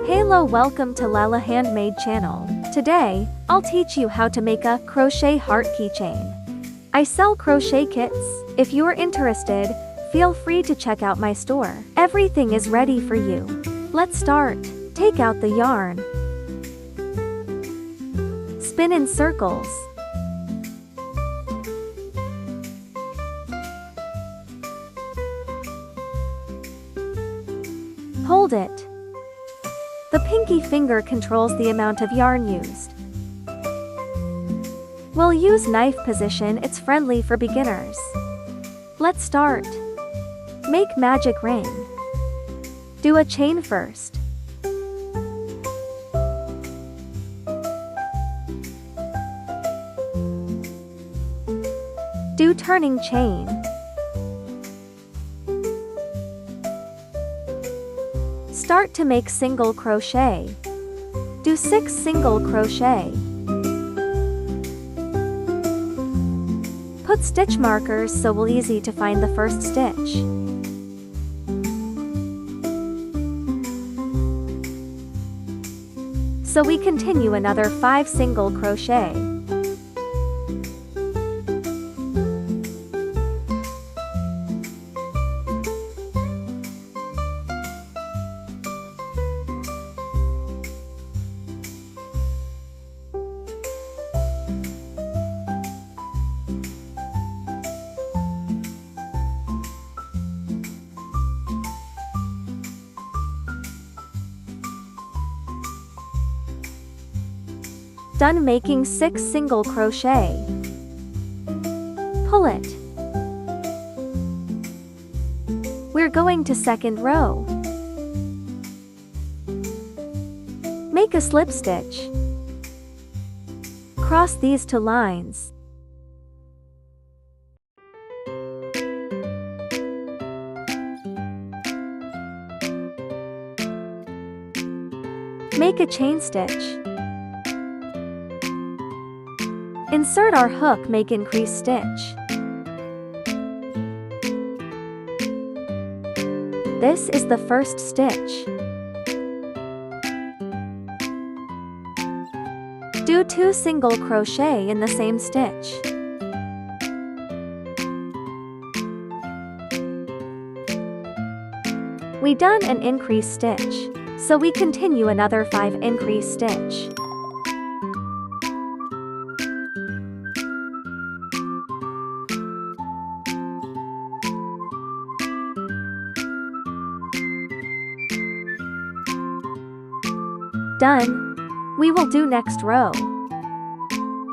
Hello, welcome to Lala Handmade channel. Today, I'll teach you how to make a crochet heart keychain. I sell crochet kits. If you're interested, feel free to check out my store. Everything is ready for you. Let's start. Take out the yarn. Spin in circles. Hold it. The pinky finger controls the amount of yarn used. We'll use knife position, it's friendly for beginners. Let's start. Make magic ring. Do a chain first. Do turning chain. Start to make single crochet. Do 6 single crochet. Put stitch markers so we'll easy to find the first stitch. So we continue another 5 single crochet. Done making 6 single crochet. Pull it. We're going to second row. Make a slip stitch. Cross these 2 lines. Make a chain stitch. Insert our hook, make increase stitch. This is the first stitch. Do 2 single crochet in the same stitch. We done an increase stitch, so we continue another 5 increase stitch. Done. We will do next row.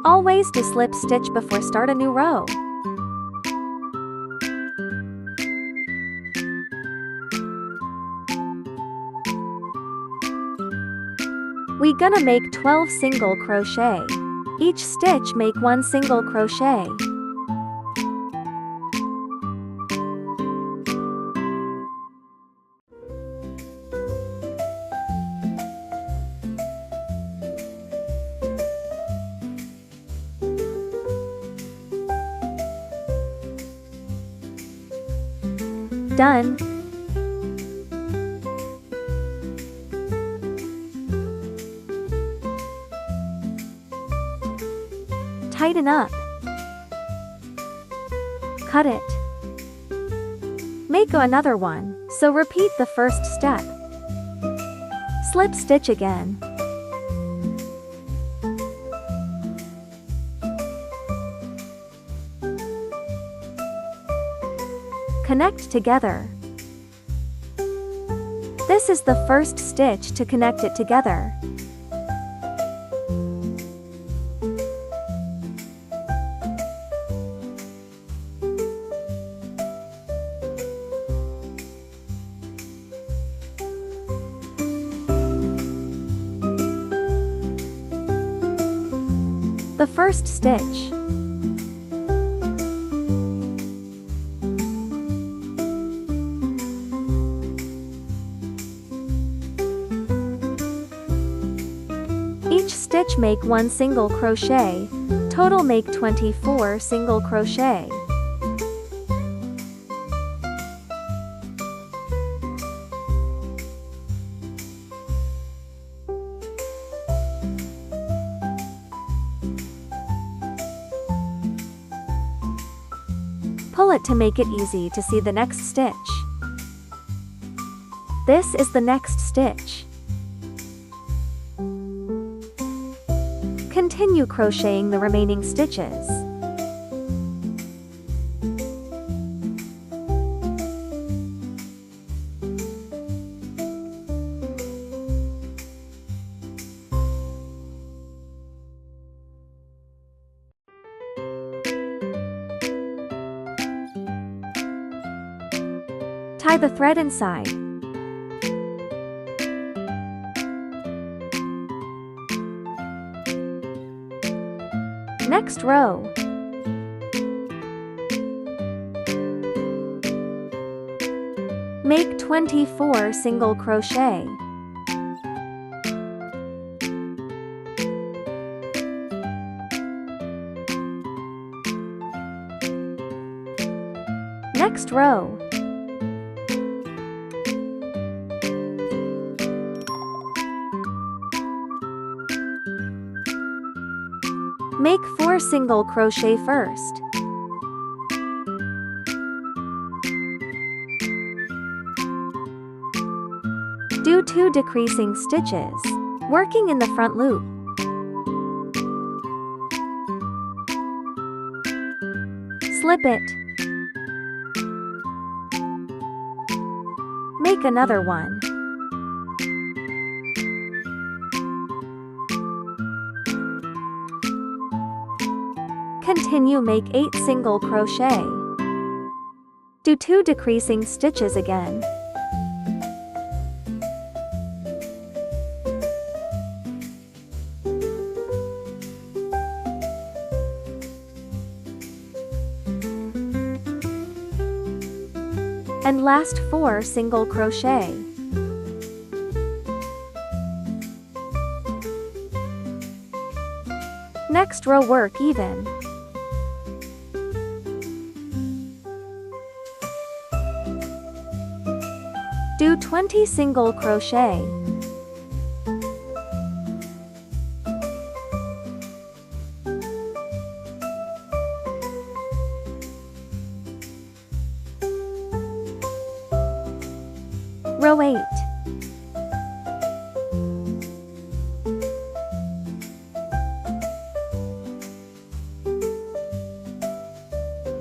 Always do slip stitch before start a new row. We gonna make 12 single crochet. Each stitch make 1 single crochet. Done. Tighten up. Cut it. Make another one, so repeat the first step. Slip stitch again. Connect together. This is the first stitch to connect it together. The first stitch. Each stitch make 1 single crochet, total make 24 single crochet. Pull it to make it easy to see the next stitch. This is the next stitch. Continue crocheting the remaining stitches. Tie the thread inside. Next row. Make 24 single crochet. Next row. Make 4 single crochet first. Do 2 decreasing stitches, working in the front loop. Slip it. Make another one. Continue, make 8 single crochet. Do 2 decreasing stitches again. And last 4 single crochet. Next row, work even. Do 20 single crochet. Row 8.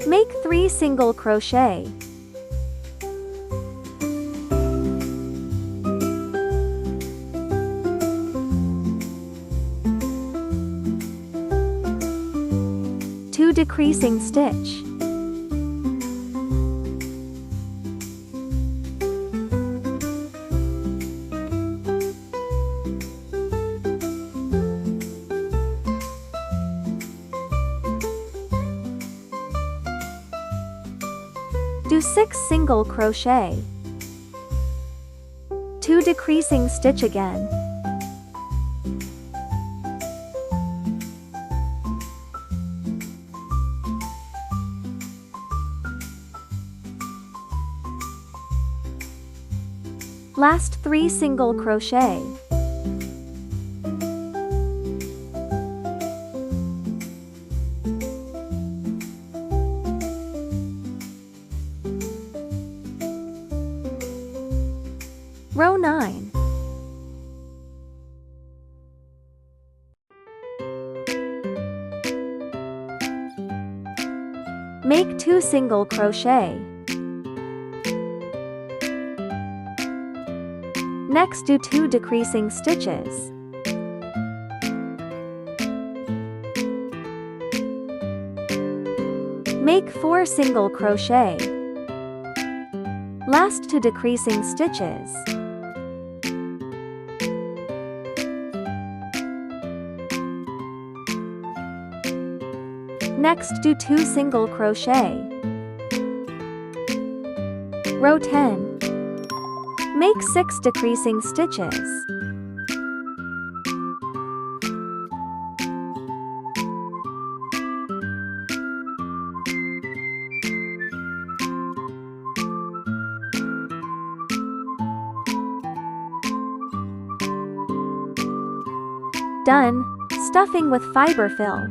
Make 3 single crochet. Decreasing stitch. Do 6 single crochet. 2 decreasing stitch again. Last 3 single crochet. Row 9. Make 2 single crochet. Next, do 2 decreasing stitches. Make 4 single crochet. Last 2 decreasing stitches. Next, do 2 single crochet. Row 10. Make 6 decreasing stitches. Done. Stuffing with fiber fill.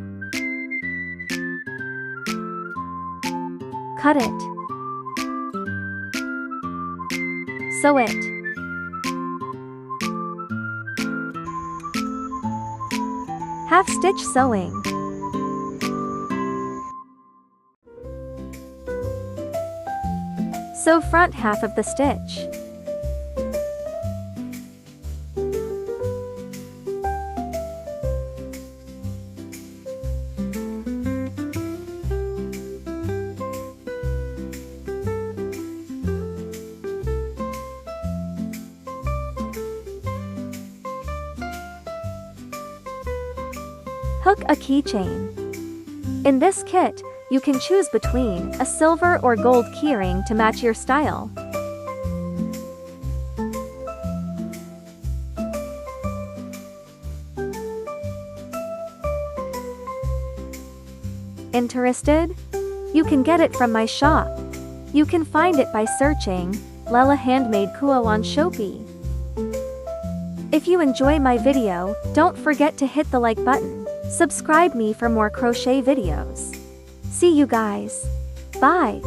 Cut it. Sew it. Half stitch sewing. Sew front half of the stitch. Hook a keychain. In this kit, you can choose between a silver or gold keyring to match your style. Interested? You can get it from my shop. You can find it by searching Lella Handmade Kuo on Shopee. If you enjoy my video, don't forget to hit the like button. Subscribe me for more crochet videos. See you guys. Bye.